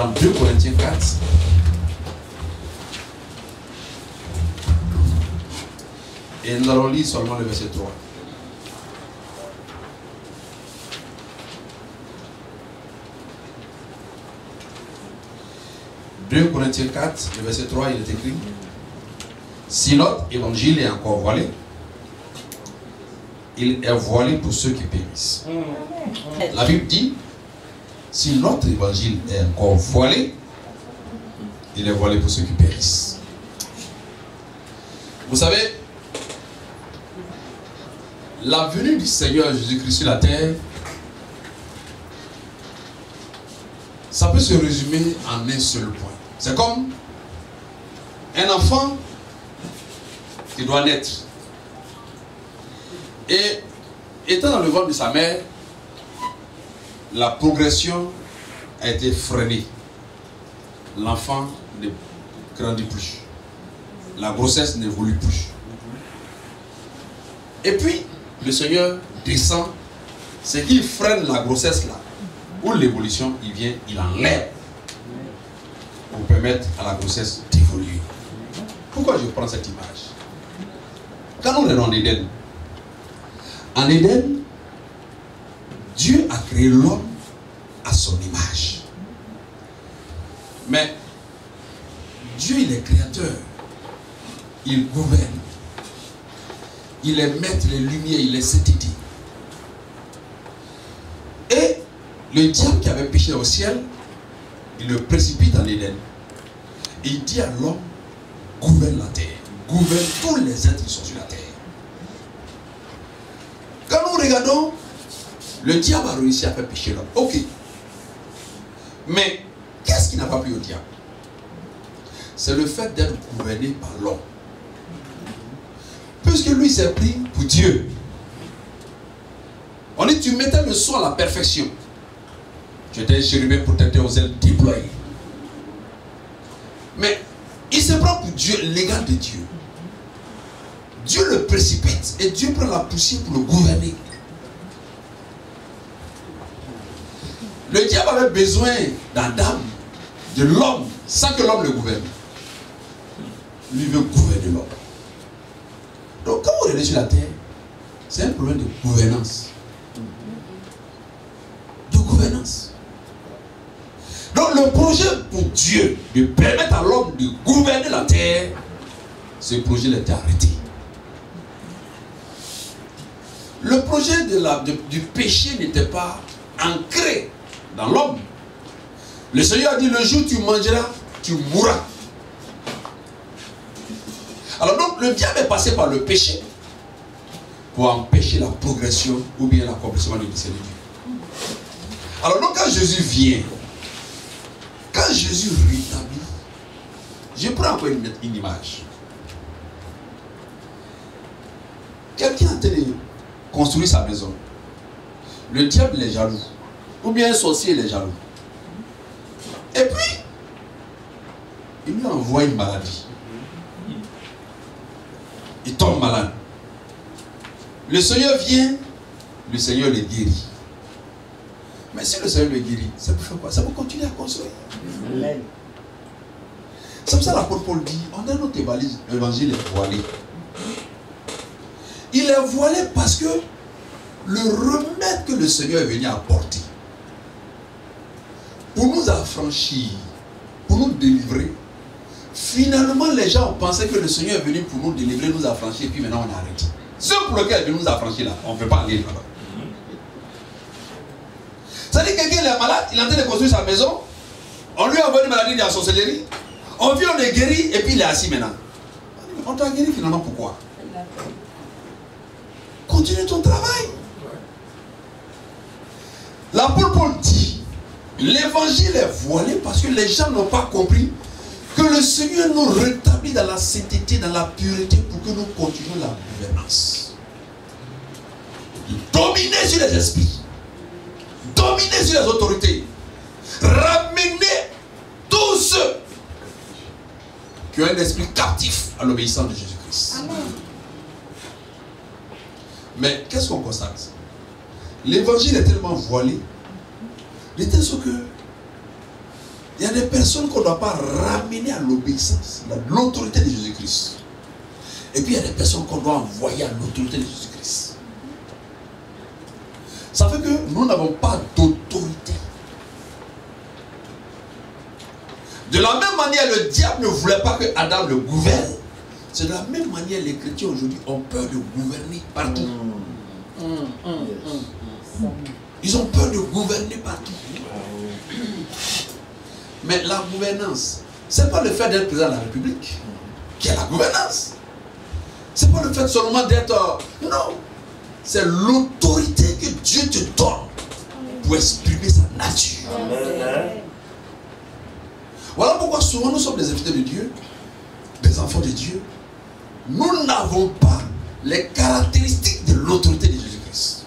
dans 2 Corinthiens 4. Et nous allons lire seulement le verset 3. « 2 Corinthiens 4, le verset 3, il est écrit « Si notre évangile est encore voilé, il est voilé pour ceux qui périssent. » La Bible dit « Si notre évangile est encore voilé, il est voilé pour ceux qui périssent. » Vous savez, la venue du Seigneur Jésus-Christ sur la terre, ça peut se résumer en un seul point. C'est comme un enfant qui doit naître. Et étant dans le ventre de sa mère, la progression a été freinée. L'enfant ne grandit plus. La grossesse n'évolue plus. Et puis, le Seigneur descend, c'est qu'il freine la grossesse là, ou l'évolution, il vient, il enlève pour permettre à la grossesse d'évoluer. Pourquoi je prends cette image? Quand on est en Éden, Dieu a créé l'homme à son image. Mais Dieu, il est créateur. Il gouverne. Il est maître des lumières, il est sainteté. Et le diable qui avait péché au ciel, il le précipite en Éden. Et il dit à l'homme, gouverne la terre. Gouverne tous les êtres qui sont sur la terre. Quand nous regardons, le diable a réussi à faire pécher l'homme. Ok. Mais qu'est-ce qui n'a pas plu au diable? C'est le fait d'être gouverné par l'homme. Puisque lui s'est pris pour Dieu. On dit, tu mettais le soin à la perfection. Tu étais un chérubin protecteur aux ailes déployées. Mais il se prend pour Dieu, l'égal de Dieu. Dieu le précipite et Dieu prend la poussière pour le gouverner. Le diable avait besoin d'Adam, de l'homme, sans que l'homme le gouverne. Lui veut gouverner l'homme. Donc quand vous regardez sur la terre, c'est un problème de gouvernance. De gouvernance. Donc le projet pour Dieu de permettre à l'homme de gouverner la terre, ce projet était arrêté. Le projet du péché n'était pas ancré dans l'homme. Le Seigneur a dit, le jour où tu mangeras, tu mourras. Alors donc le diable est passé par le péché pour empêcher la progression ou bien l'accomplissement du dessein de Dieu. Alors donc quand Jésus vient, quand Jésus rétablit, je prends encore une image. Quelqu'un a train de construire sa maison. Le diable est jaloux. Ou bien un sorcier est jaloux. Et puis, il lui envoie une maladie. Il tombe malade. Le Seigneur vient, le Seigneur le guérit. Mais si le Seigneur le guérit, ça peut faire quoi? Ça peut continuer à construire. C'est pour ça que l'apôtre Paul dit, on a notre évangile est voilé. Il est voilé parce que le remède que le Seigneur est venu apporter pour nous affranchir, pour nous délivrer, finalement les gens pensaient que le Seigneur est venu pour nous délivrer, nous affranchir, et puis maintenant on arrête. Ce pour lequel il est venu nous affranchir là, on ne peut pas aller là-bas. C'est-à-dire que quelqu'un est malade, il est en train de construire sa maison, on lui envoie une maladie de la sorcellerie, on vient, on est guéri, et puis il est assis maintenant. On t'a guéri finalement pourquoi? Continue ton travail. L'apôtre Paul dit, l'évangile est voilé parce que les gens n'ont pas compris que le Seigneur nous rétablit dans la sainteté, dans la pureté pour que nous continuions la gouvernance. Dominer sur les esprits, dominer sur les autorités, ramener tous ceux qui ont un esprit captif à l'obéissance de Jésus-Christ. Mais qu'est-ce qu'on constate? L'évangile est tellement voilé, de telle sorte que Il y a des personnes qu'on ne doit pas ramener à l'obéissance, à l'autorité de Jésus-Christ. Et puis il y a des personnes qu'on doit envoyer à l'autorité de Jésus-Christ. Ça fait que nous n'avons pas d'autorité. De la même manière, le diable ne voulait pas que Adam le gouverne. C'est de la même manière les chrétiens aujourd'hui ont peur de gouverner partout. Ils ont peur de gouverner partout. Mais la gouvernance, ce n'est pas le fait d'être président de la République qui est la gouvernance. Ce n'est pas le fait seulement d'être... Non. C'est l'autorité que Dieu te donne pour exprimer sa nature. Amen. Voilà pourquoi souvent nous sommes des invités de Dieu, des enfants de Dieu. Nous n'avons pas les caractéristiques de l'autorité de Jésus-Christ.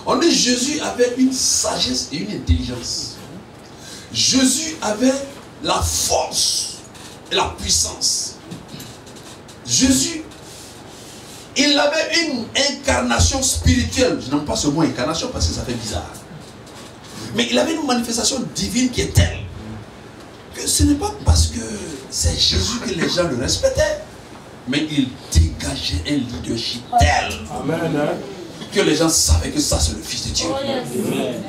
On dit Jésus avait une sagesse et une intelligence. Jésus avait la force et la puissance. Jésus, il avait une incarnation spirituelle. Je n'aime pas ce mot incarnation parce que ça fait bizarre. Mais il avait une manifestation divine qui est telle que ce n'est pas parce que c'est Jésus que les gens le respectaient, mais il dégageait un leadership tel que les gens savaient que ça c'est le Fils de Dieu. Amen.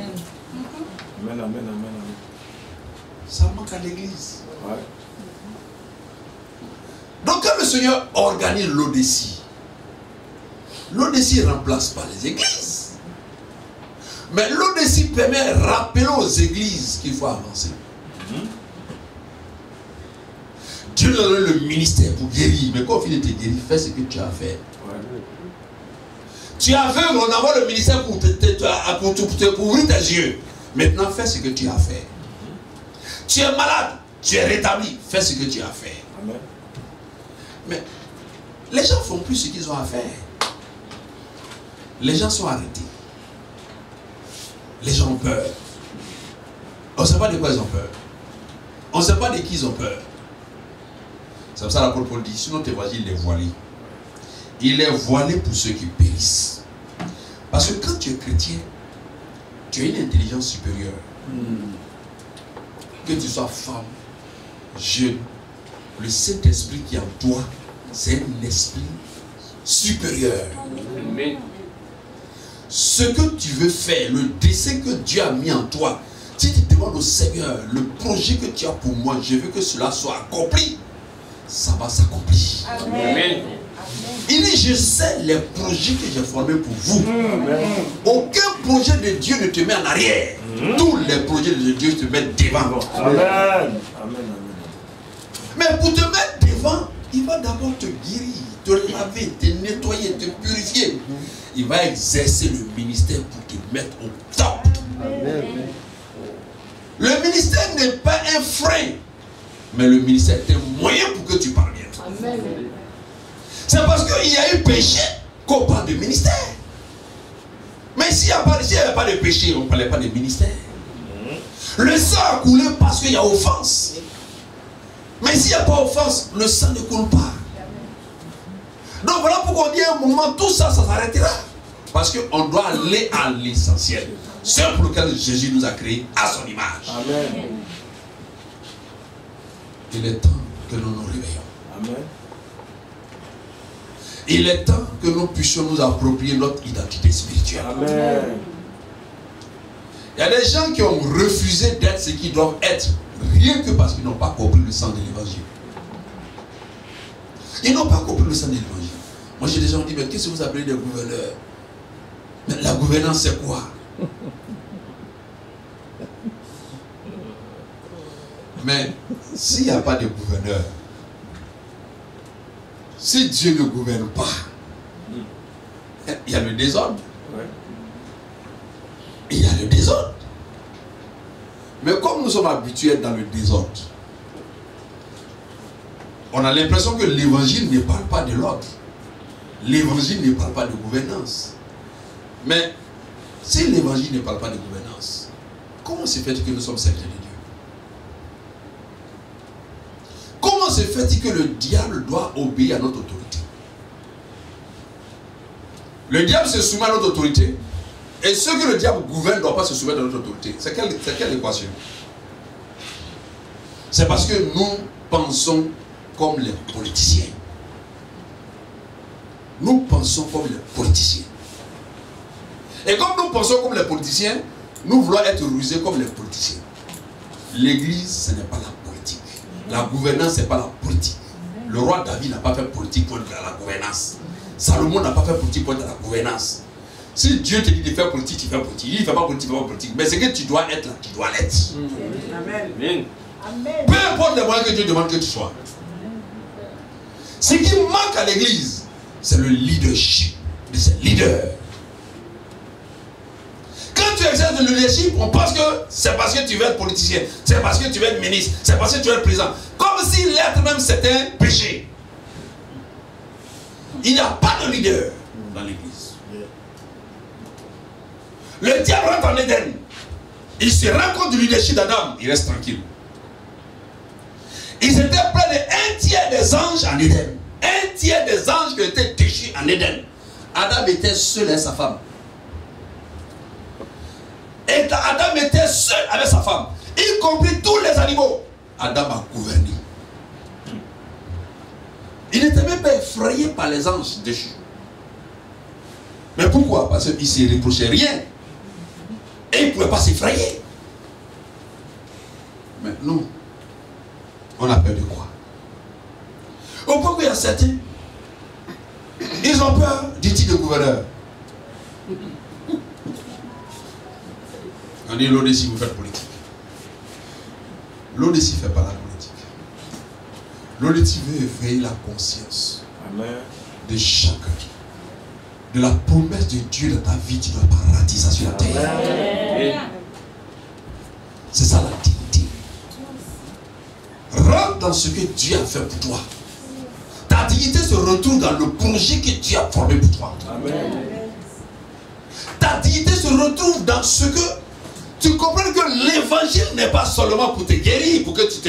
Ça manque à l'église. Ouais. Donc quand le Seigneur organise l'Odessie ne remplace pas les églises. Mais l'Odessie permet de rappeler aux églises qu'il faut avancer. Dieu nous donne le ministère pour guérir. Mais quand on finit de te guérir, fais ce que tu as fait. Tu es aveugle, on envoie le ministère pour ouvrir tes yeux. Maintenant, fais ce que tu as fait. Tu es malade, tu es rétabli, fais ce que tu as fait. Amen. Mais les gens ne font plus ce qu'ils ont à faire. Les gens sont arrêtés. Les gens ont peur. On ne sait pas de quoi ils ont peur. On ne sait pas de qui ils ont peur. C'est comme ça l'apôtre Paul dit, sinon tes voisins, il est voilé. Il est voilé pour ceux qui périssent. Parce que quand tu es chrétien, tu as une intelligence supérieure. Que tu sois femme, jeune, le Saint-Esprit qui est en toi, c'est un esprit supérieur. Amen. Ce que tu veux faire, le dessein que Dieu a mis en toi, si tu demandes au Seigneur, le projet que tu as pour moi, je veux que cela soit accompli, ça va s'accomplir. Amen. Il dit, je sais les projets que j'ai formés pour vous. Amen. Aucun projet de Dieu ne te met en arrière. Tous les projets de Dieu te mettent devant. Amen. Amen. Mais pour te mettre devant, il va d'abord te guérir, te laver, te nettoyer, te purifier. Il va exercer le ministère pour te mettre au top. Amen. Le ministère n'est pas un frein, mais le ministère est un moyen pour que tu parviennes. Amen. C'est parce qu'il y a eu péché qu'on parle de ministère. Mais s'il n'y avait pas de péché, on ne parlait pas de ministère. Le sang a coulé parce qu'il y a offense. Mais s'il n'y a pas offense, le sang ne coule pas. Donc voilà pourquoi on dit à un moment, tout ça, ça s'arrêtera. Parce qu'on doit aller à l'essentiel. C'est pour lequel Jésus nous a créés à son image. Amen. Il est temps que nous nous réveillons. Amen. Il est temps que nous puissions nous approprier notre identité spirituelle. Amen. Il y a des gens qui ont refusé d'être ce qu'ils doivent être, rien que parce qu'ils n'ont pas compris le sens de l'évangile. Ils n'ont pas compris le sens de l'évangile. Moi j'ai des gens qui disent, mais qu'est-ce que vous appelez des gouverneurs? Mais la gouvernance c'est quoi? Mais s'il n'y a pas de gouverneur, si Dieu ne gouverne pas, il y a le désordre. Il y a le désordre. Mais comme nous sommes habitués dans le désordre, on a l'impression que l'évangile ne parle pas de l'ordre. L'évangile ne parle pas de gouvernance. Mais si l'évangile ne parle pas de gouvernance, comment se fait-il que nous sommes serviteurs de Dieu? Comment se fait-il que le diable doit obéir à notre autorité? Le diable se soumet à notre autorité. Et ceux que le diable gouverne ne doivent pas se soumettre à notre autorité. C'est quelle équation? C'est parce que nous pensons comme les politiciens. Nous pensons comme les politiciens. Et comme nous pensons comme les politiciens, nous voulons être rusés comme les politiciens. L'église, ce n'est pas la politique. La gouvernance, ce n'est pas la politique. Le roi David n'a pas fait politique pour être dans la gouvernance. Salomon n'a pas fait politique pour être dans la gouvernance. Si Dieu te dit de faire politique, tu fais politique. Il ne fait pas politique, tu fais pas politique. Mais ce que tu dois être là, tu dois l'être. Amen. Peu importe les moyens que Dieu demande que tu sois. Ce qui manque à l'église, c'est le leadership de ces leaders. Quand tu exerces le leadership, on pense que c'est parce que tu veux être politicien, c'est parce que tu veux être ministre, c'est parce que tu veux être président. Comme si l'être même c'était un péché. Il n'y a pas de leader dans l'église. Le diable rentre en Éden. Il se rend compte du leadership d'Adam, il reste tranquille. Ils étaient près de 1/3 des anges en Éden. 1/3 des anges qui étaient déchus en Éden. Adam était seul avec sa femme. Et Adam était seul avec sa femme, y compris tous les animaux. Adam a gouverné. Il n'était même pas effrayé par les anges déchus. Mais pourquoi? Parce qu'il ne se reprochait rien. Et il ne pouvait pas s'effrayer. Mais nous, on a peur de quoi? Au point qu'il y a certains, ils ont peur du titre de gouverneur. On dit l'ODC, vous faites politique. L'ODC ne fait pas la politique. L'ODC veut éveiller la conscience de chacun. De la promesse de Dieu dans ta vie, tu ne dois pas rater ça sur la terre. C'est ça la dignité. Rentre dans ce que Dieu a fait pour toi. Ta dignité se retrouve dans le projet que Dieu a formé pour toi. Amen. Ta dignité se retrouve dans ce que tu comprends que l'évangile n'est pas seulement pour te guérir, pour que tu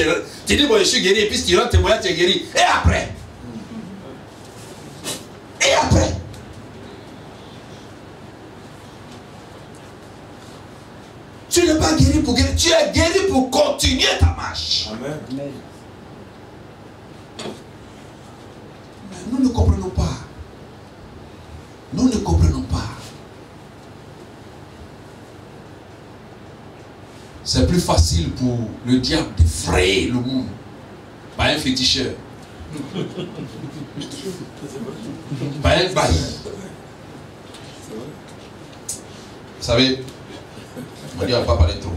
dis bon je suis guéri et puis si tu rends témoignage tu es guéri. Et après? Et après? Tu n'es pas guéri pour guérir, tu es guéri pour continuer ta marche. Amen. Mais nous ne comprenons pas. Nous ne comprenons pas. C'est plus facile pour le diable d'effrayer le monde par un féticheur, par un bailli. Vous savez, on dit on ne va pas parler trop.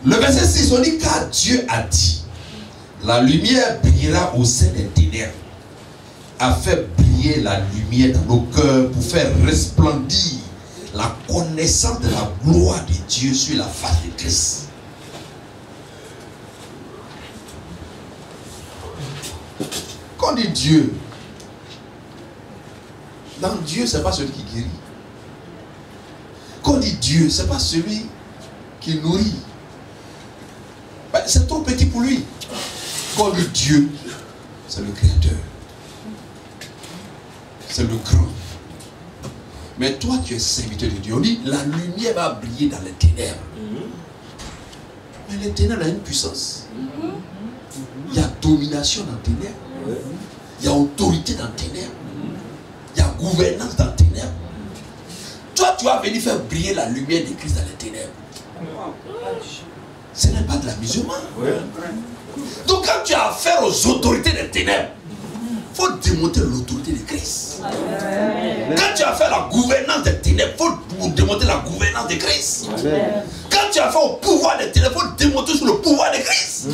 Le verset 6, on dit car Dieu a dit, la lumière brillera au sein des ténèbres, a fait briller la lumière dans nos cœurs pour faire resplendir la connaissance de la gloire de Dieu sur la face de Christ. Quand on dit Dieu, dans Dieu, ce n'est pas celui qui guérit. Quand on dit Dieu, ce n'est pas celui qui nourrit. C'est trop petit pour lui. Quand on dit Dieu, c'est le Créateur. C'est le grand. Mais toi, tu es serviteur de Dieu. On dit, la lumière va briller dans les ténèbres. Mais les ténèbres ont une puissance. Il y a domination dans les ténèbres. Il y a autorité dans les ténèbres. Il y a gouvernance dans les ténèbres. Toi, tu vas venir faire briller la lumière de Christ dans les ténèbres. Ce n'est pas de l'amusement. Donc quand tu as affaire aux autorités des ténèbres, il faut démontrer l'autorité de Christ. Quand tu as fait la gouvernance des ténèbres, il faut démontrer la gouvernance de Christ. Quand tu as fait au pouvoir des ténèbres, il faut démontrer sur le pouvoir de Christ.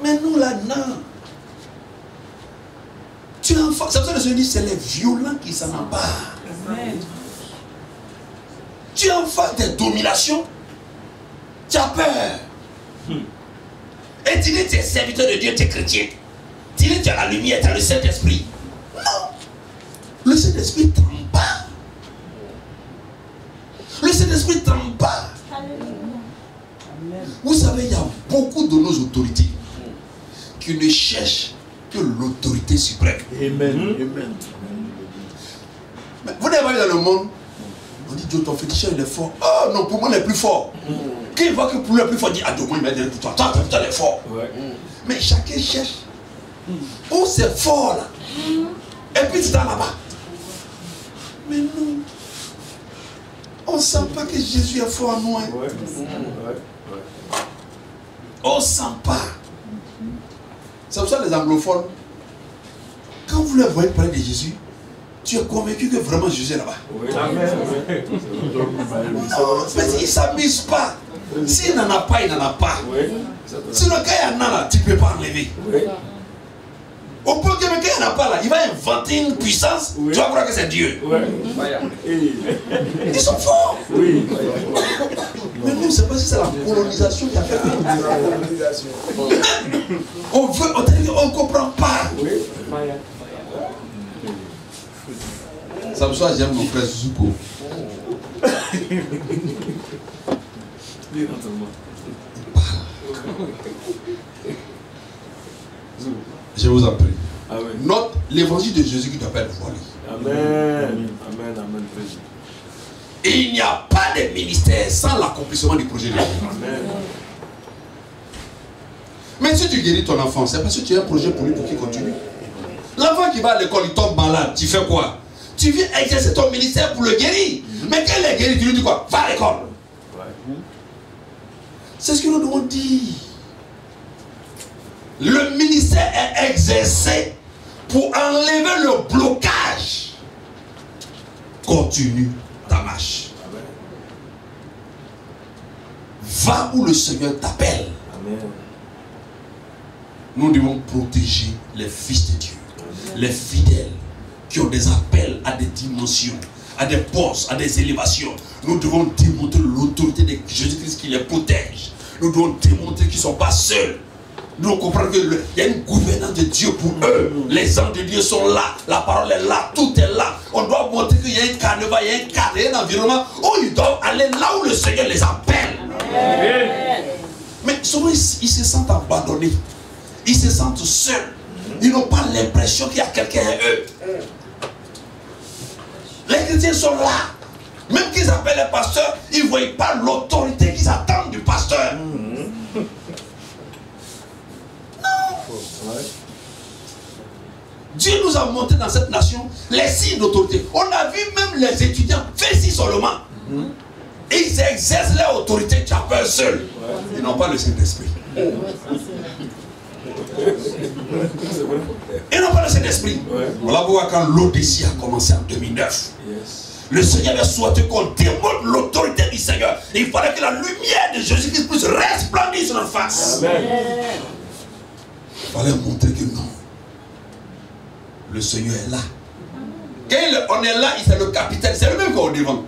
Mais nous là, non. Tu es enfant. C'est pour ça que je dis, c'est les violents qui s'en emparent. Tu es enfant des dominations. Tu as peur. Et tu dis, tu es serviteur de Dieu, tu es chrétien. Tu dis, tu as la lumière, tu as le Saint-Esprit. Non. Le Saint-Esprit ne tremble pas. Le Saint-Esprit ne tremble pas. Vous savez, il y a beaucoup de nos autorités qui ne cherchent que l'autorité suprême. Amen. Amen. Mais vous n'avez pas vu dans le monde, On dit, Dieu, ton féticheur, il est fort. Oh non, pour moi, il est plus fort. Quand il voit que pour lui, il est plus fort, il dit, ah, donc moi, il m'a dit pour toi. Toi, il est fort. Mais chacun cherche où c'est fort là. Et puis, c'est là-bas. Mais nous, on ne sent pas que Jésus est fort en nous. Hein. On ne sent pas. C'est pour ça les anglophones, quand vous leur voyez parler de Jésus, tu es convaincu que vraiment Jésus est là-bas. Mais il ne s'amuse pas. S'il n'en a pas, il n'en a pas. Sinon, quand il y en a là, tu ne peux pas enlever. Au point que quand il n'y en a pas là, il va inventer une puissance, tu vas croire que c'est Dieu. Ils sont forts. Mais nous, c'est pas si c'est la colonisation qui a fait. On veut, on ne comprend pas. Ça me soit, j'aime mon frère Zuko. Je vous en prie. Note l'évangile de Jésus qui t'appelle voilé. Amen. Amen. Amen. Et il n'y a pas de ministère sans l'accomplissement du projet de Dieu. Amen. Mais si tu guéris ton enfant, c'est parce que tu as un projet pour lui pour qu'il continue. L'enfant qui va à l'école, il tombe malade, tu fais quoi? Tu viens exercer ton ministère pour le guérir. Mais quand il est guéri, tu lui dis quoi? Va à l'école. C'est ce que nous devons dire. Le ministère est exercé pour enlever le blocage. Continue ta marche. Va où le Seigneur t'appelle. Nous devons protéger les fils de Dieu, les fidèles qui ont des appels à des dimensions, à des postes, à des élévations. Nous devons démontrer l'autorité de Jésus-Christ qui les protège. Nous devons démontrer qu'ils ne sont pas seuls. Nous devons comprendre qu'il y a une gouvernance de Dieu pour eux. Les anges de Dieu sont là, la parole est là, tout est là. On doit montrer qu'il y a un carnaval, il y a un cadre, il y a un environnement où ils doivent aller là où le Seigneur les appelle. Mais souvent ils se sentent abandonnés. Ils se sentent seuls. Ils n'ont pas l'impression qu'il y a quelqu'un à eux. Les chrétiens sont là. Même qu'ils appellent les pasteurs, ils ne voient pas l'autorité qu'ils attendent du pasteur. Non. Dieu nous a montré dans cette nation les signes d'autorité. On a vu même les étudiants faire ci seulement. Et ils exercent leur autorité, tu as peur seul. Ils n'ont pas le Saint-Esprit. Ils n'ont pas le Saint-Esprit. Voilà pourquoi quand l'Odyssée a commencé en 2009, le Seigneur avait souhaité qu'on démontre l'autorité du Seigneur. Et il fallait que la lumière de Jésus-Christ puisse resplendir sur notre face. Il fallait montrer que non. Le Seigneur est là. Quand on est là, c'est le capitaine. C'est le même qu'on est devant.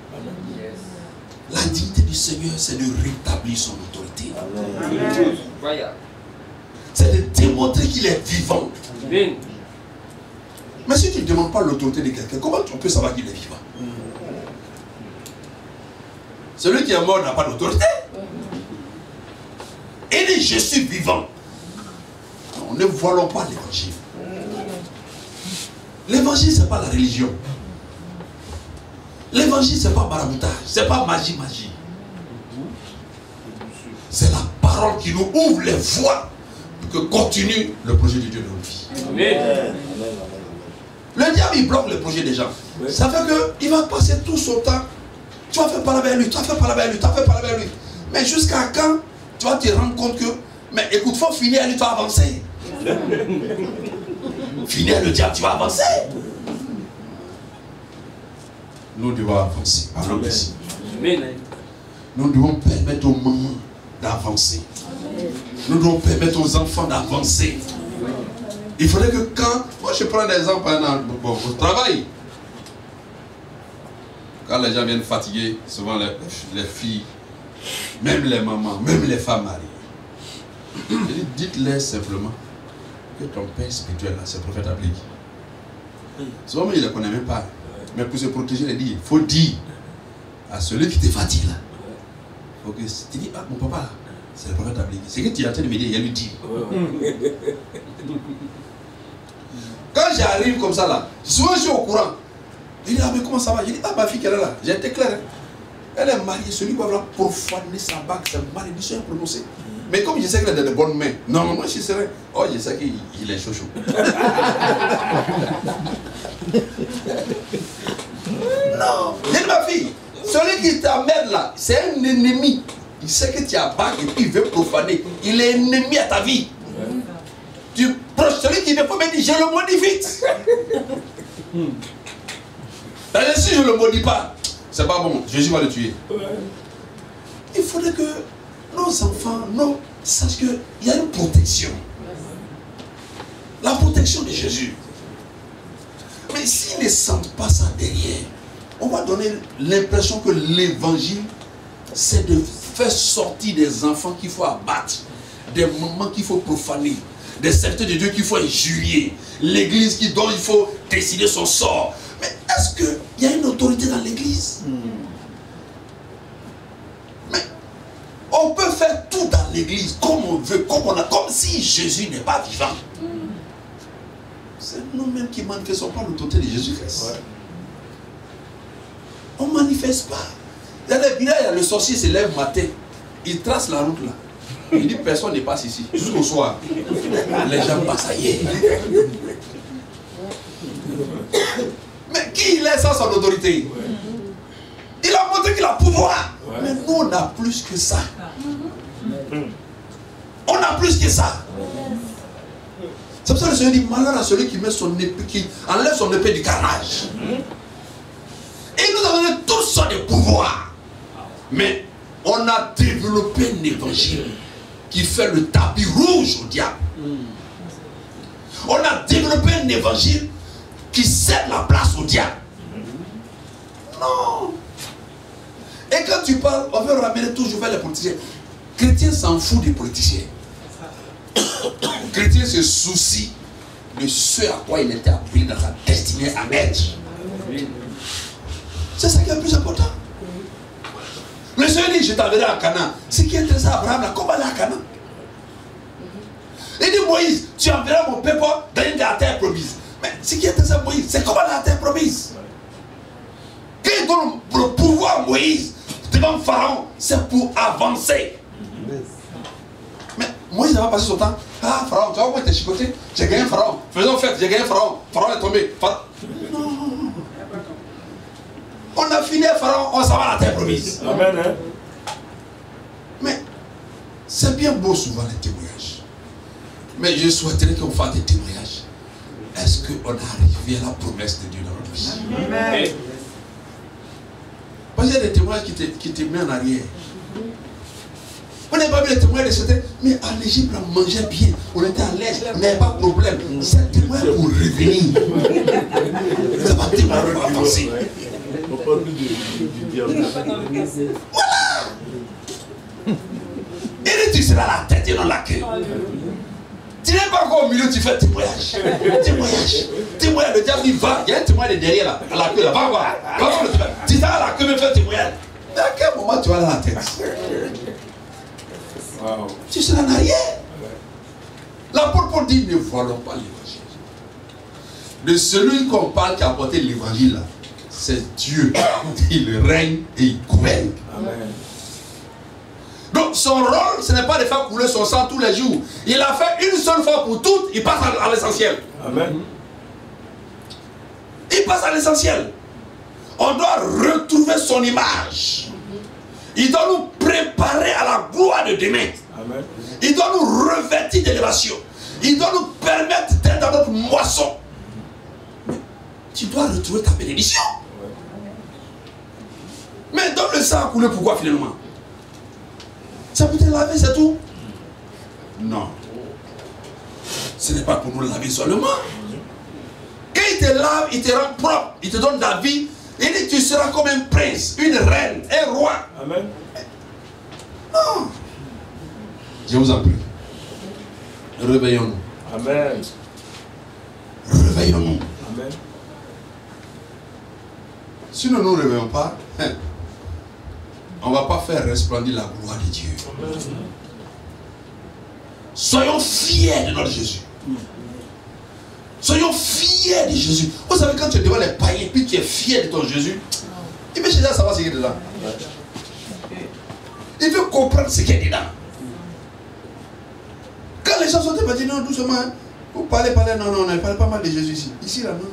La dignité du Seigneur, c'est de rétablir son autorité. C'est de démontrer qu'il est vivant. Mais si tu ne demandes pas l'autorité de quelqu'un, comment tu peux savoir qu'il est vivant? Celui qui est mort n'a pas d'autorité. Il dit, je suis vivant. Non, ne voilons pas l'évangile. L'évangile, ce n'est pas la religion. L'évangile, ce n'est pas maraboutage. Ce n'est pas magie. C'est la parole qui nous ouvre les voies pour que continue le projet de Dieu dans notre vie. Le diable, il bloque le projet des gens. Ça fait qu'il va passer tout son temps. Tu vas faire parler avec lui, tu vas faire parler avec lui, tu vas faire parler avec lui. Mais jusqu'à quand tu vas te rendre compte que, mais écoute, il faut finir à lui, tu vas avancer. Finir le diable, tu vas avancer. Nous devons avancer. Allons ici. Nous devons permettre aux mamans d'avancer. Nous devons permettre aux enfants d'avancer. Il faudrait que quand, moi je prends des exemples au travail. Quand les gens viennent fatigués, souvent les filles, même les mamans, même les femmes mariées. Je dis, dites-leur simplement que ton père spirituel, c'est le prophète Ablik. Souvent, il ne le connaît même pas. Mais pour se protéger, il dit, il faut dire à celui qui te fatigue là. Il faut que tu dis, ah, mon papa là, c'est le prophète Ablik. C'est que tu es en train de me dire, il lui dit. Quand j'arrive comme ça là, souvent je suis au courant. Il dit, ah mais comment ça va? Je dis, ah ma fille qu'elle est là, j'ai été clair. Hein? Elle est mariée, celui qui va vouloir profaner sa bague, sa malédiction est prononcée. Mais comme je sais qu'elle a de bonnes mains, normalement je serais. Oh, je sais qu'il est chaud. Non, j'ai ma fille. Celui qui t'amène là, c'est un ennemi. Il sait que tu as bague et puis il veut profaner. Il est ennemi à ta vie. Tu proches celui qui ne faut me dire, je le maudis vite. Si je ne le maudis pas, c'est pas bon, Jésus va le tuer. Il faudrait que nos enfants sachent qu'il y a une protection. La protection de Jésus. Mais s'ils ne sentent pas ça derrière, on va donner l'impression que l'évangile, c'est de faire sortir des enfants qu'il faut abattre, des mamans qu'il faut profaner, des serviteurs de Dieu qu'il faut injurier, l'église dont il faut décider son sort. Mais est-ce qu'il y a une autorité dans l'église? Mais on peut faire tout dans l'église comme on veut, comme si Jésus n'est pas vivant. C'est nous-mêmes qui ne manifestons pas l'autorité de Jésus-Christ. Ouais. On ne manifeste pas. Il y a des villages, le sorcier se lève matin, il trace la route là. Il dit personne ne passe ici. Jusqu'au soir, les gens passent ailleurs. Mais qui il est sans son autorité? Il a montré qu'il a pouvoir. Mais nous, on a plus que ça. On a plus que ça. C'est pour ça que le Seigneur dit malheur à celui qui met son épée, qui enlève son épée du carnage. Et il nous a donné toutes sortes de pouvoirs. Mais on a développé un évangile qui fait le tapis rouge au diable. On a développé un évangile qui cède la place au diable. Non. Et quand tu parles, on veut ramener toujours vers les politiciens. Les chrétiens s'en foutent des politiciens. Le chrétien se soucie de ce à quoi il était appelé dans sa destinée à être. C'est ça qui est le plus important. Le Seigneur dit, je t'enverrai à Canaan. Ce qui intéresse à Abraham, là, comment aller à Canaan? Il dit, Moïse, tu enverras mon peuple dans une terre promise. Mais ce qui intéresse à Moïse, c'est comment aller à la terre promise. Quand il donne le pouvoir à Moïse devant Pharaon, c'est pour avancer. Mais Moïse n'a pas passé son temps. Ah, Pharaon, tu vois moi t'es chicoté? J'ai gagné Pharaon. Faisons fête, j'ai gagné Pharaon. Pharaon est tombé. Non. On a fini Pharaon, on s'en va à la terre promise. Amen. Hein? Mais c'est bien beau souvent les témoignages. Mais je souhaiterais qu'on fasse des témoignages. Est-ce qu'on a arrivé à la promesse de Dieu dans notre vie? Amen. Parce qu'il y a des témoignages qui te mettent en arrière. On n'a pas vu les témoignages de certains, mais en Égypte, on mangeait bien, on était à l'aise, on n'avait pas de problème. C'est un témoignage pour revenir. C'est pas un témoignage pour avancer. On parle du diable. Voilà. Et tu seras la tête et non la queue. Tu n'es pas encore au milieu, tu fais témoignage. Témoignage, le diable il va, il y a un témoignage de derrière là, à la queue là, va voir. Tu seras à la queue, mais fais témoignage. Mais à quel moment tu vas dans la tête? Wow. Tu seras en arrière. L'apôtre Paul dit, ne voilons pas l'évangile. De celui qu'on parle qui a apporté l'évangile là, c'est Dieu. Il règne et il gouverne. Amen. Donc son rôle, ce n'est pas de faire couler son sang tous les jours. Il a fait une seule fois pour toutes, il passe à l'essentiel. Amen. Il passe à l'essentiel. On doit retrouver son image. Il doit nous préparer à la gloire de demain. Amen. Il doit nous revêtir d'élévation. Il doit nous permettre d'être dans notre moisson. Tu dois retrouver ta bénédiction. Mais donne le sang à couler, pourquoi finalement? Ça peut te laver, c'est tout? Non. Ce n'est pas pour nous laver seulement. Quand il te lave, il te rend propre, il te donne la vie. Il dit tu seras comme un prince, une reine, un roi. Amen. Non. Je vous en prie. Réveillons-nous. Amen. Réveillons-nous. Amen. Si nous ne nous réveillons pas, on ne va pas faire resplendir la gloire de Dieu. Amen. Soyons fiers de notre Jésus. Soyons fiers de Jésus. Vous savez, quand tu es devant les païens et puis tu es fier de ton Jésus, il met Jésus à savoir ce qu'il est dedans. Il veut comprendre ce qui est dedans. Quand les gens sont partis, non, doucement, hein. Vous parlez, non, ne parlez pas mal de Jésus ici. Ici, là, non.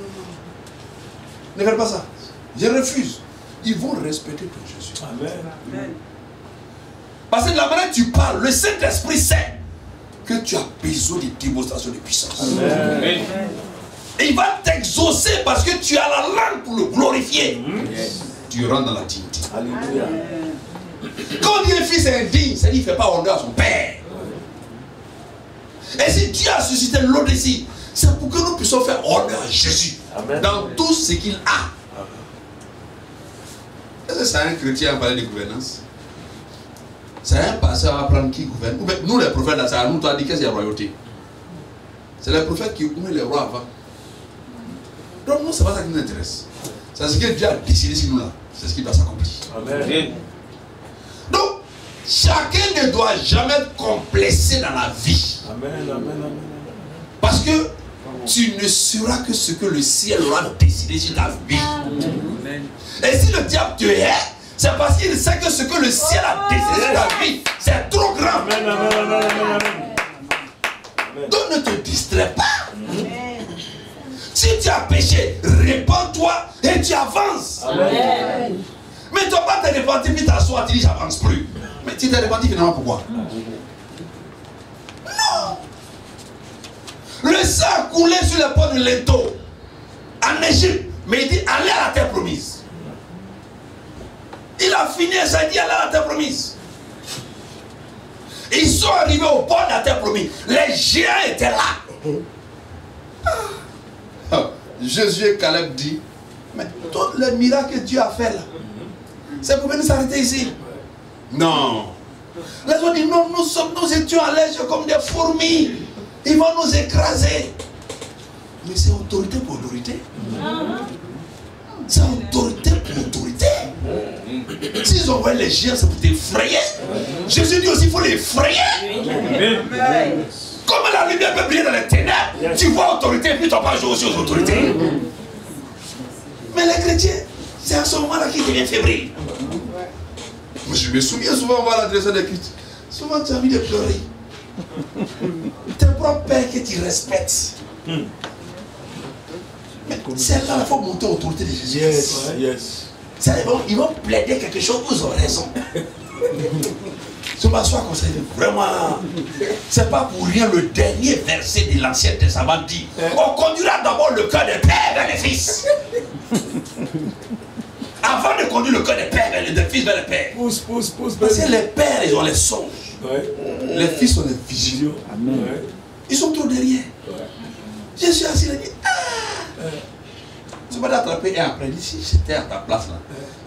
Ne faites pas ça. Je refuse. Ils vont respecter ton Jésus. Amen. Parce que de la manière que tu parles, le Saint-Esprit sait que tu as besoin de démonstration de puissance. Amen. Et il va t'exaucer parce que tu as la langue pour le glorifier. Tu rentres dans la dignité. Alléluia. Quand on dit un fils est indigne, ça dit qu'il ne fait pas honneur à son père. Et si Dieu a suscité l'autre ici, c'est pour que nous puissions faire honneur à Jésus. Amen. Dans tout ce qu'il a. Est-ce que c'est un chrétien à parler de gouvernance? C'est un pasteur à apprendre qui gouverne. Nous les prophètes, c'est à nous qui dit qu'est-ce que c'est la royauté. C'est les prophètes qui ouvrent les rois avant. Donc nous, c'est pas ça qui nous intéresse. C'est ce que Dieu a décidé sur nous là. C'est ce qui doit s'accomplir. Amen. Donc, chacun ne doit jamais être complexé dans la vie. Amen. Parce que tu ne seras que ce que le ciel aura décidé sur ta vie. Amen. Et si le diable te hait, c'est parce qu'il sait que ce que le ciel a décidé sur ta vie, c'est trop grand. Amen. Donc ne te distrais pas. Si tu as péché, répands-toi et tu avances. Amen. Mais tu ne vas pas te repentir puis t'asseoir, tu dis j'avance plus. Mais tu t'es repenti finalement pourquoi? Non. Le sang a coulé sur les ponts de Leto en Égypte. Mais il dit allez à la terre promise. Il a fini et ça dit allez à la terre promise. Ils sont arrivés au port de la terre promise. Les géants étaient là. Jésus et Caleb dit, mais tous les miracles que Dieu a fait là, c'est pour venir s'arrêter ici. Non. Les autres disent, non, nous étions à l'aise comme des fourmis. Ils vont nous écraser. Mais c'est autorité pour autorité. C'est autorité pour autorité. S'ils ont envoyé les géants, c'est pour t'effrayer. Jésus dit aussi, il faut les effrayer. Comme la lumière peut briller dans les ténèbres, tu vois autorité et puis tu n'as pas joué aussi aux autorités. Mais les chrétiens, c'est à ce moment-là qu'ils deviennent fébriles. Moi, je me souviens souvent, on va à l'adresse des Christ. Souvent, tu as envie de pleurer. Tes propres pères que tu respectes. Mais c'est là qu'il faut monter l'autorité de Jésus. Yes. Ils vont plaider quelque chose, vous aurez raison. Je m'assois comme ça, vraiment. C'est pas pour rien le dernier verset de l'Ancien Testament dit on conduira d'abord le cœur des pères vers les fils. Avant de conduire le cœur des pères vers les fils vers les pères. Pousse. Parce que les pères, ils ont les songes. Les fils ont les visions. Ils sont trop derrière. Je suis assis, il a dit tu vas l'attraper et après, il dit si j'étais à ta place là,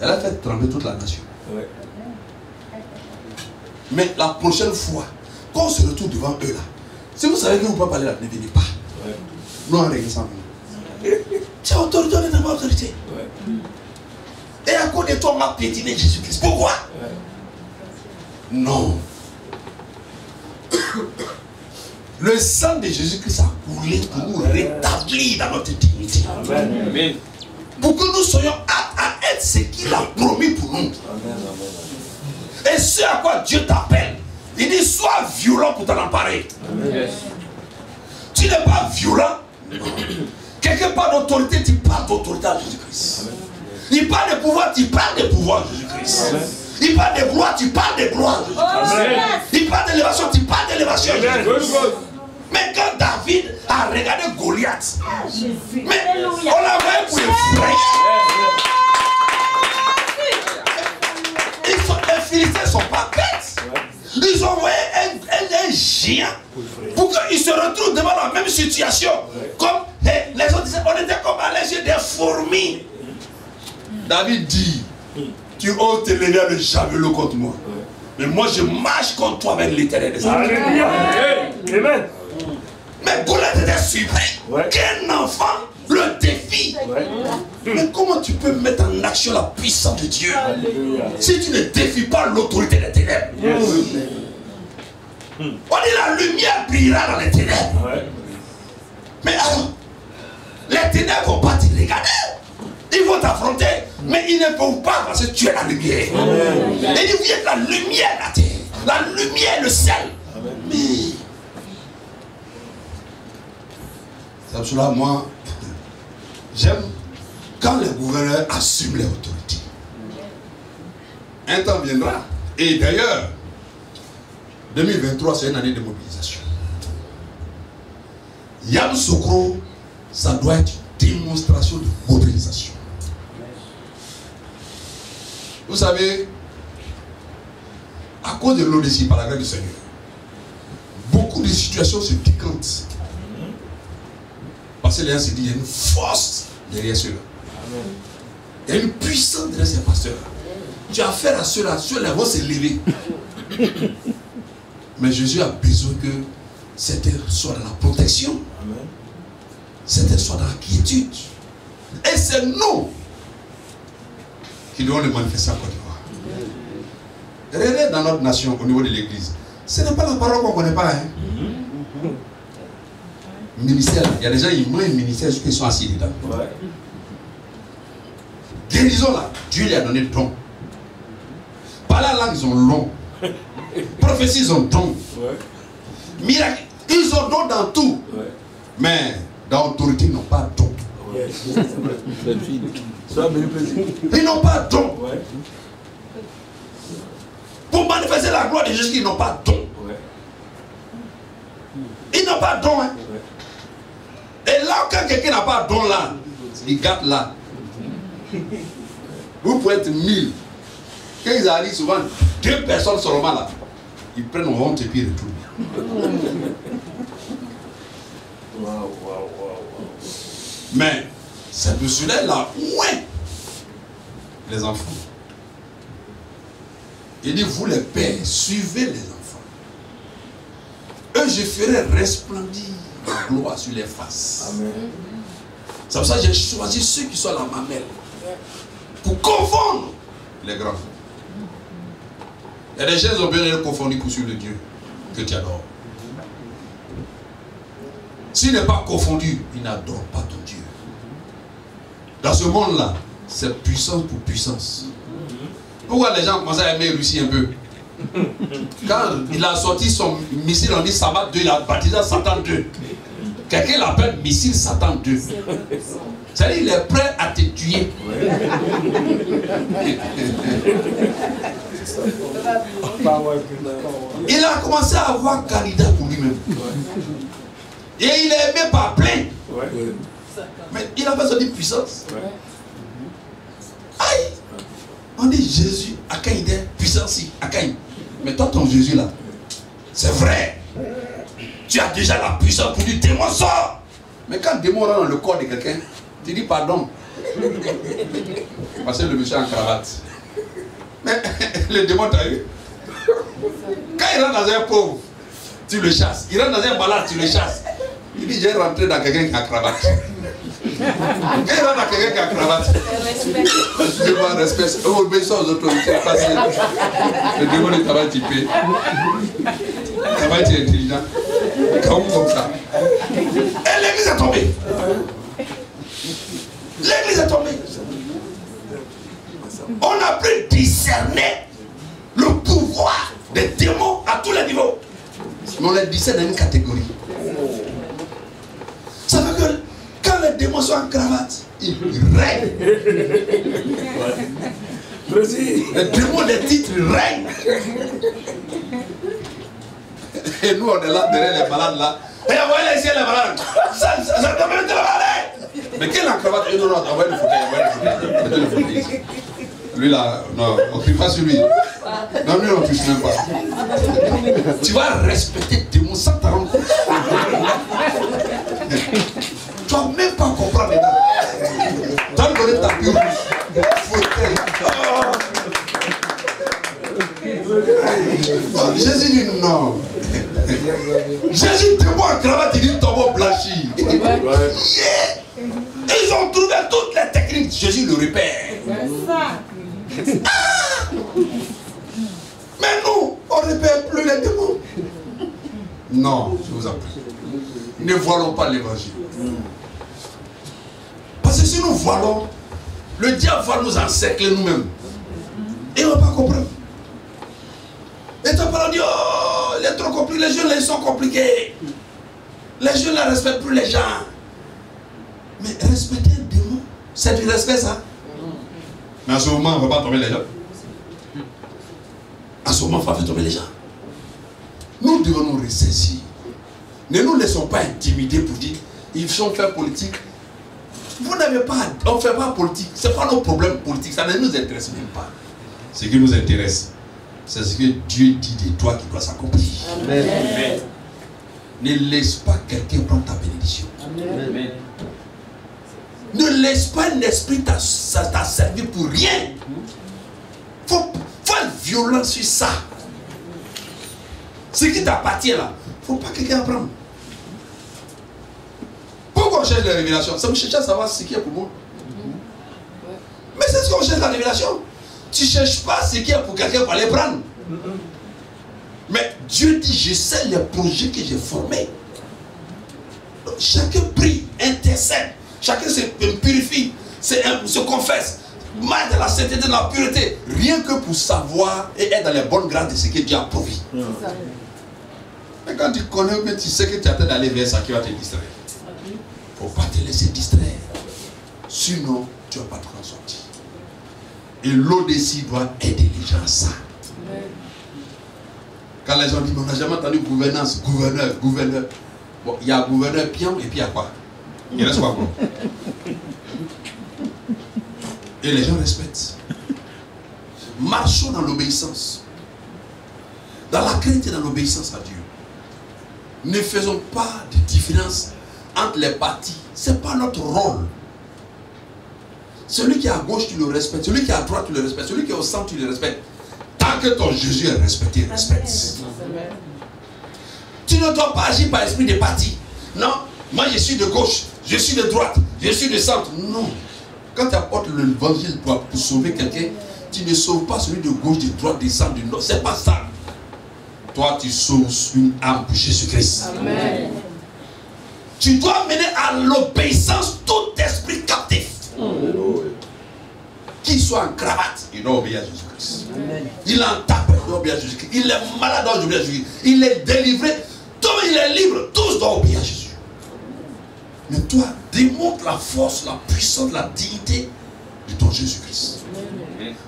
elle a fait trembler toute la nation. Mais la prochaine fois, quand on se retrouve devant eux là, si vous savez que vous ne pouvez pas parler là, ne venez pas. Nous en réglissant. Tu as autorité, on n'est pas autorité. Et à cause de toi, on m'a piétiné Jésus-Christ. Pourquoi? Non. Le sang de Jésus-Christ a coulé pour nous rétablir dans notre dignité. Amen. Pour que nous soyons aptes à être ce qu'il a promis pour nous. Et ce à quoi Dieu t'appelle, il dit sois violent pour t'en emparer. Tu n'es pas violent. Quelque part d'autorité, tu parles d'autorité à Jésus-Christ. Il parle de pouvoir, tu parles de pouvoir à Jésus-Christ. Il parle de gloire, tu parles de gloire à Jésus-Christ. Il parle d'élévation, tu parles d'élévation à Jésus-Christ. Mais quand David a regardé Goliath, mais on l'a envoyé pour effrayer. Les Philistins ne sont pas bêtes. Ils ont envoyé un géant pour qu'il se retrouve devant la même situation. Comme les autres disaient, on était comme à l'âge des fourmis. David dit, tu oses te lever le javelot contre moi. Mais moi je marche contre toi avec l'Éternel des armées. Amen. Mais Goliath était surpris qu'un enfant le défie. Mais comment tu peux mettre en action la puissance de Dieu si tu ne défies pas l'autorité des ténèbres? On dit la lumière brillera dans les ténèbres. Mais alors, les ténèbres vont pas te regarder. Ils vont t'affronter, mais Ils ne peuvent pas parce que tu es la lumière. Et il vient la lumière la terre. La lumière, le sel. Mais c'est pour cela, moi, j'aime quand les gouverneurs assument les autorités. Un temps viendra. Et d'ailleurs, 2023, c'est une année de mobilisation. Yamoussoukro, ça doit être une démonstration de mobilisation. Vous savez, à cause de l'Odyssée, par la grâce du Seigneur, beaucoup de situations se décantent. Parce que les gens se disent, il y a une force derrière ceux-là. Il y a une puissance derrière ces pasteurs. Tu as affaire à ceux-là vont se lever. Mais Jésus a besoin que certains soient dans la protection, certains soient dans la quiétude. Et c'est nous qui devons le manifester en Côte d'Ivoire. Regardez dans notre nation, au niveau de l'église, ce n'est pas la parole qu'on ne connaît pas. Hein? Ministère, il y a des gens qui mangent ministère jusqu'à qu'ils sont assis dedans. Guérison là, Dieu lui a donné le don. Parler la langue, ils ont long. Prophétie, ils ont don. Miracle, ils ont don dans tout. Mais dans l'autorité, ils n'ont pas don. Ils n'ont pas don. Pour manifester la gloire de Jésus, ils n'ont pas don. Ils n'ont pas don. Hein? Et là, quand quelqu'un n'a pas don là, il gâte là. Vous pouvez être 1000. Quand ils arrivent souvent, 2 personnes seulement là, ils prennent honte et puis ils retournent. Mais c'est de cela là, ouais, les enfants. Il dit, vous les pères, suivez les enfants. Eux, je ferai resplendir la gloire sur les faces. Amen. C'est pour ça que j'ai choisi ceux qui sont à la mamelle. Pour confondre les grands. Il y a des gens qui ont bien confondu pour suivre le Dieu que tu adores. S'il n'est pas confondu, il n'adore pas ton Dieu. Dans ce monde-là, c'est puissance pour puissance. Pourquoi les gens commencent à aimer Russie un peu? Quand il a sorti son missile, on dit Sabbat 2, il a baptisé Satan 2. Quelqu'un l'appelle missile Satan 2. C'est-à-dire qu'il est prêt à te tuer. Il a commencé à avoir candidat pour lui-même. Et il est aimé par plein. Mais il a besoin de puissance. Aïe! On dit Jésus, à quand il est puissance, à quand. Mais toi, ton Jésus là, c'est vrai. Tu as déjà la puissance pour dire démon sort. Mais quand le démon rentre dans le corps de quelqu'un, tu dis pardon. Parce que le monsieur est en cravate. Mais le démon t'a eu. Quand il rentre dans un pauvre, tu le chasses. Il rentre dans un malade, tu le chasses. Il dit j'ai rentré dans quelqu'un qui a cravate. Quand il rentre dans quelqu'un qui a cravate, je vois respect. Oh, obéissez aux autorités. Le démon est travail typé. Ça va être intelligent. Comme ça. Et l'église est tombée. L'église est tombée. On a pu discerner le pouvoir des démons à tous les niveaux. Mais on les discerne dans une catégorie. Ça veut que quand les démons sont en cravate, ils règnent. Les démons des titres règnent. Et nous on est là derrière les malades là. Et on voit les malades. Ça devrait te malade. Mais quelle en cravate? Non, non, envoyez le fauteuil, envoyez le fauteuil. Lui là, non, on ne crie pas sur lui. Non, lui on ne touche même pas. Tu vas respecter tes démons sans ta rendre compte. Tu ne vas même pas comprendre les dents. Tu vas donner ta pure fauteuil. Oh, Jésus dit non. Jésus te voit en cravate, il dit tombeau blanchi. Yeah. Ils ont trouvé toutes les techniques. Jésus le repère. Ah. Mais nous, on ne repère plus les démons. Non, je vous en prie. Ne voilons pas l'évangile. Parce que si nous voilons, Le diable va nous encercler nous-mêmes. Et on ne va pas comprendre. Et ton parent dit, oh, il est trop compliqué, les jeunes là, ils sont compliqués. Les jeunes là ne respectent plus les gens. Mais respecter un démon, c'est du respect ça. Mais à ce moment, on ne va pas tomber les gens. À ce moment, on va faire tomber les gens. Nous devons nous ressaisir. Ne nous laissons pas intimider pour dire, ils sont faire politique. Vous n'avez pas, on ne fait pas politique. Ce n'est pas nos problèmes politiques, ça ne nous intéresse même pas. Ce qui nous intéresse, c'est ce que Dieu dit de toi qui doit s'accomplir. Amen. Ne laisse pas quelqu'un prendre ta bénédiction. Amen. Ne laisse pas un esprit t'a servi pour rien. Il faut faire violence sur ça. Ce qui t'appartient là, il ne faut pas que quelqu'un prenne. Pourquoi on cherche la révélation? Ça me cherche à savoir ce qui est pour moi. Mais c'est ce qu'on cherche la révélation. Tu ne cherches pas ce qui est pour quelqu'un pour aller prendre. Mais Dieu dit, je sais les projets que j'ai formés. Donc, chacun prie, intercède. Chacun se purifie, se confesse. Marche dans la sainteté, dans la pureté. Rien que pour savoir et être dans les bonnes grâces de ce que Dieu a promis. Mais quand tu connais, mais tu sais que tu es en train d'aller vers ça qui va te distraire. Il ne faut pas te laisser distraire. Sinon, tu ne vas pas te en sortir. Et l'ODC doit aider les gens à ça. Quand les gens disent, on n'a jamais entendu gouvernance, gouverneur. Bon, il y a gouverneur pion et puis il y a quoi? Il reste quoi? Et les gens respectent. Marchons dans l'obéissance. Dans la crainte et dans l'obéissance à Dieu. Ne faisons pas de différence entre les partis. Ce n'est pas notre rôle. Celui qui est à gauche, tu le respectes. Celui qui est à droite, tu le respectes. Celui qui est au centre, tu le respectes. Tant que ton Jésus est respecté, respecte. Tu ne dois pas agir par esprit de parti. Non, moi je suis de gauche, je suis de droite, je suis de centre. Non. Quand tu apportes l'évangile pour sauver quelqu'un, tu ne sauves pas celui de gauche, de droite, de centre, du nord. C'est pas ça. Toi, tu sauves une âme pour Jésus-Christ. Amen. Tu dois mener à l'obéissance tout esprit captif. Qu'il soit en cravate, il doit obéir à Jésus-Christ. Il est en tape, il doit obéir à Jésus-Christ. Il est malade, il doit obéir à Jésus-Christ. Il est délivré, tout il est libre, tous doivent obéir à Jésus. Mais toi, démontre la force, la puissance, la dignité de ton Jésus-Christ.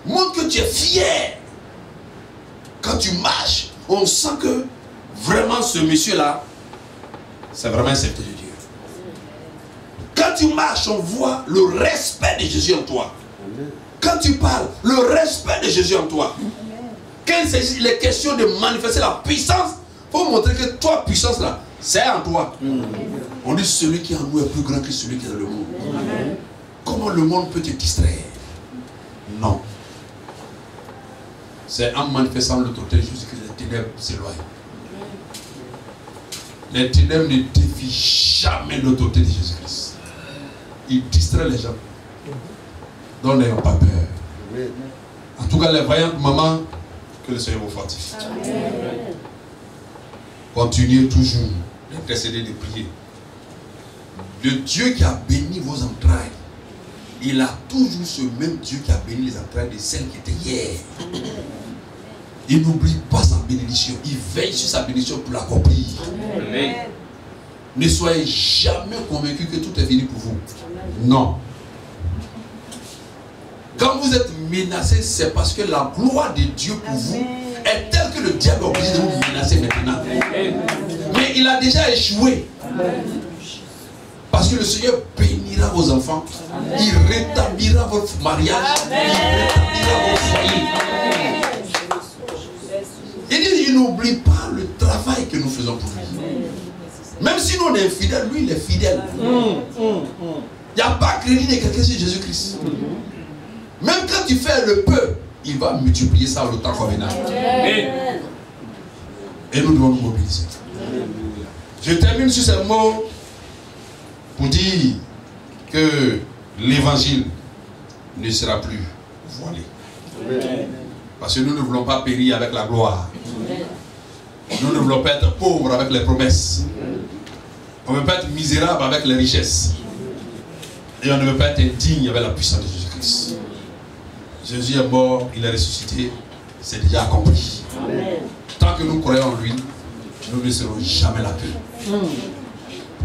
Montre que tu es fier. Quand tu marches, on sent que vraiment ce monsieur-là, c'est vraiment un serviteur de Dieu. Quand tu marches, on voit le respect de Jésus en toi. Quand tu parles, le respect de Jésus en toi. Quand il est question de manifester la puissance, il faut montrer que toi, puissance là, c'est en toi. On dit celui qui est en nous est plus grand que celui qui est dans le monde. Comment le monde peut te distraire? Non. C'est en manifestant l'autorité de Jésus que les ténèbres s'éloignent. Les ténèbres ne défient jamais l'autorité de Jésus-Christ. Ils distraient les gens. Donc n'ayons pas peur. En tout cas, les vaillantes mamans, que le Seigneur vous fortifie. Continuez toujours d'intercéder, de prier. Le Dieu qui a béni vos entrailles, il a toujours ce même Dieu qui a béni les entrailles de celles qui étaient hier. Il n'oublie pas sa bénédiction. Il veille sur sa bénédiction pour l'accomplir. Ne soyez jamais convaincus que tout est fini pour vous. Non. Quand vous êtes menacé, c'est parce que la gloire de Dieu pour vous est telle que le diable est obligé de vous menacer maintenant. Mais il a déjà échoué. Parce que le Seigneur bénira vos enfants. Il rétablira votre mariage. Il rétablira vos foyers. Il dit, il n'oublie pas le travail que nous faisons pour lui. Même si nous on est infidèles, lui il est fidèle. Il n'y a pas crédit de quelqu'un sur Jésus-Christ. Même quand tu fais le peu, il va multiplier ça le temps convenable. Et nous devons nous mobiliser. Je termine sur ces mots pour dire que l'évangile ne sera plus voilé. Parce que nous ne voulons pas périr avec la gloire. Nous ne voulons pas être pauvres avec les promesses. On ne veut pas être misérable avec les richesses. Et on ne veut pas être indigne avec la puissance de Jésus-Christ. Fils. Jésus est mort, il est ressuscité, c'est déjà accompli. Amen. Tant que nous croyons en lui, nous ne serons jamais la queue.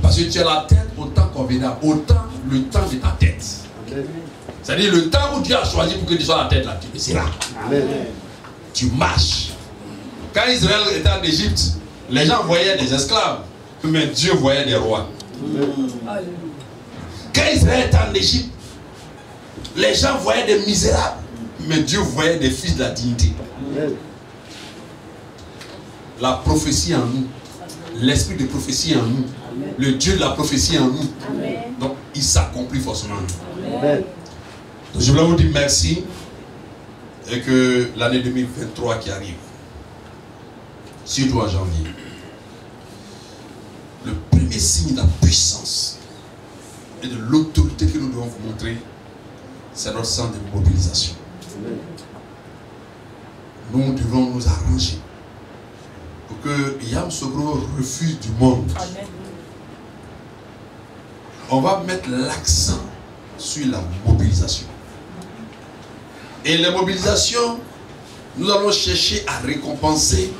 Parce que tu as la tête autant convenable, autant le temps de ta tête. C'est-à-dire le temps où Dieu a choisi pour que tu sois la tête là, tu le seras. Amen. Tu marches. Quand Israël était en Égypte, les gens voyaient des esclaves, mais Dieu voyait des rois. Quand Israël était en Égypte, les gens voyaient des misérables, mais Dieu voyait des fils de la dignité. Amen. La prophétie en nous, l'esprit de prophétie en nous, le Dieu de la prophétie en nous. Amen. Donc il s'accomplit forcément en nous. Amen. Donc, je voulais vous dire merci et que l'année 2023 qui arrive, surtout en janvier, le premier signe de la puissance et de l'autorité que nous devons vous montrer, c'est notre sens de mobilisation. Nous devons nous arranger pour que Yamoussoukro refuse du monde. Amen. On va mettre l'accent sur la mobilisation. Et les mobilisations, nous allons chercher à récompenser.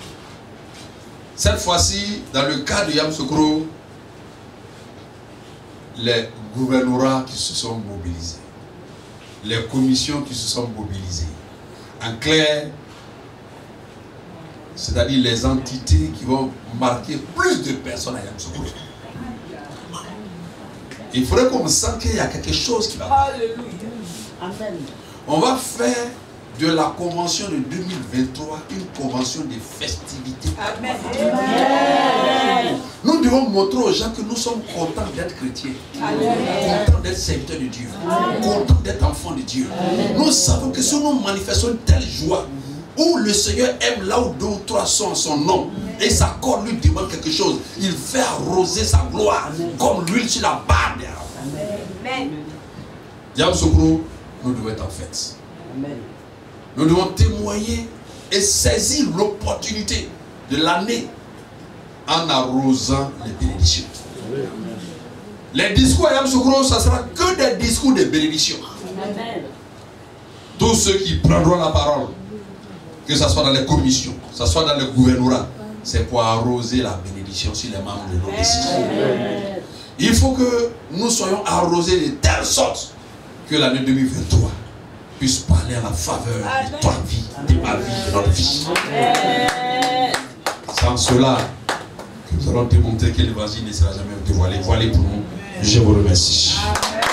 Cette fois-ci, dans le cas de Yamoussoukro, les gouvernorats qui se sont mobilisés, les commissions qui se sont mobilisées. En clair, c'est-à-dire les entités qui vont marquer plus de personnes à Yamoussoukro. Il faudrait qu'on sente qu'il y a quelque chose qui va. Alléluia. Amen. On va faire de la convention de 2023 une convention de festivité. Amen. Nous devons montrer aux gens que nous sommes contents d'être chrétiens, contents d'être serviteurs de Dieu, contents d'être enfants de Dieu. Nous savons que si nous manifestons une telle joie, où le Seigneur aime là où deux ou trois sont en son nom, et sa corde lui demande quelque chose, il fait arroser sa gloire comme l'huile sur la barre des arbres. Amen. Yamoussoukro, nous devons être en fête. Amen. Nous devons témoigner et saisir l'opportunité de l'année en arrosant les bénédictions. Les discours à Yamoussoukro, ça ne sera que des discours de bénédiction. Amen. Tous ceux qui prendront la parole, que ce soit dans les commissions, que ce soit dans le gouvernorat, c'est pour arroser la bénédiction sur les membres de nos décisions. Il faut que nous soyons arrosés de telle sorte que l'année 2023 puisse parler à la faveur de ta vie, de ma vie, de notre vie. Sans cela, nous allons démontrer que l'évangile ne sera jamais dévoilé. Voilà pour nous. Je vous remercie. Amen.